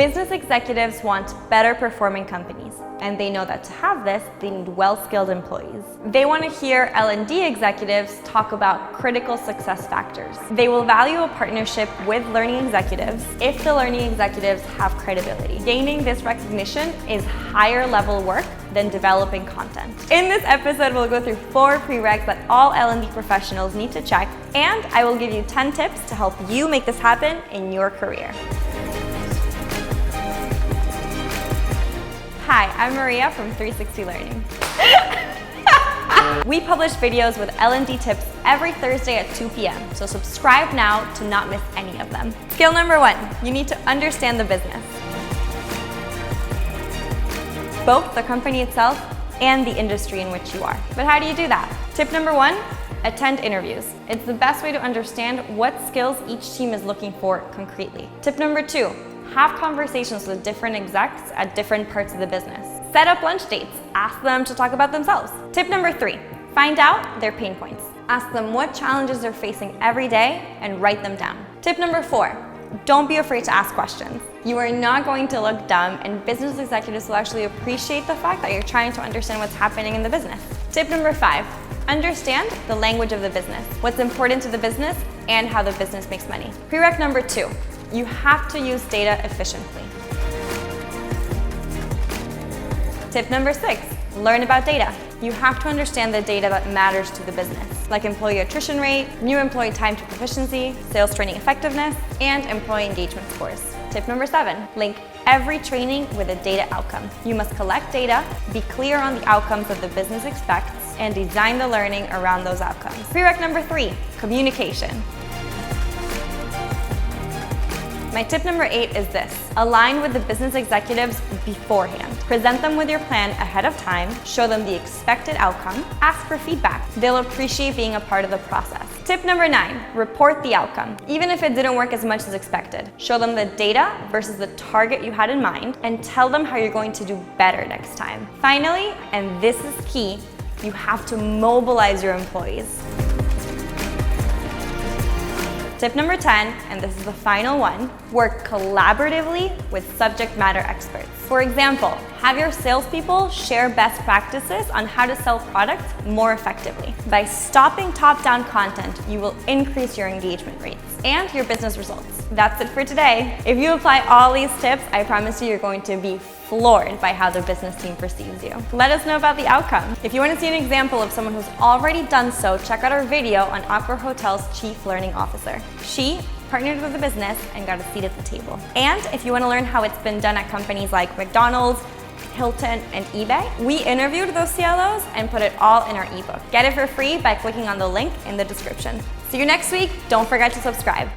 Business executives want better performing companies, and they know that to have this, they need well-skilled employees. They want to hear L&D executives talk about critical success factors. They will value a partnership with learning executives if the learning executives have credibility. Gaining this recognition is higher level work than developing content. In this episode, we'll go through 4 prereqs that all L&D professionals need to check, and I will give you 10 tips to help you make this happen in your career. Hi, I'm Maria from 360 Learning. We publish videos with L&D tips every Thursday at 2 p.m., so subscribe now to not miss any of them. Skill number 1, you need to understand the business, both the company itself and the industry in which you are. But how do you do that? Tip number 1, attend interviews. It's the best way to understand what skills each team is looking for concretely. Tip number 2, have conversations with different execs at different parts of the business. Set up lunch dates. Ask them to talk about themselves. Tip number 3, find out their pain points. Ask them what challenges they're facing every day and write them down. Tip number 4, don't be afraid to ask questions. You are not going to look dumb, and business executives will actually appreciate the fact that you're trying to understand what's happening in the business. Tip number 5, understand the language of the business, what's important to the business, and how the business makes money. Prereq number 2, you have to use data efficiently. Tip number 6, learn about data. You have to understand the data that matters to the business, like employee attrition rate, new employee time to proficiency, sales training effectiveness, and employee engagement scores. Tip number 7, link every training with a data outcome. You must collect data, be clear on the outcomes that the business expects, and design the learning around those outcomes. Prereq number 3, communication. My tip number 8 is this: align with the business executives beforehand. Present them with your plan ahead of time, show them the expected outcome, ask for feedback. They'll appreciate being a part of the process. Tip number 9, report the outcome. Even if it didn't work as much as expected, show them the data versus the target you had in mind, and tell them how you're going to do better next time. Finally, and this is key, you have to mobilize your employees. Tip number 10, and this is the final one, work collaboratively with subject matter experts. For example, have your salespeople share best practices on how to sell products more effectively. By stopping top-down content, you will increase your engagement rates and your business results. That's it for today. If you apply all these tips, I promise you're going to be floored by how the business team perceives you. Let us know about the outcome. If you want to see an example of someone who's already done so, check out our video on Accor Hotel's Chief Learning Officer. She partnered with the business and got a seat at the table. And if you want to learn how it's been done at companies like McDonald's, Hilton, and eBay, we interviewed those CLOs and put it all in our ebook. Get it for free by clicking on the link in the description. See you next week. Don't forget to subscribe.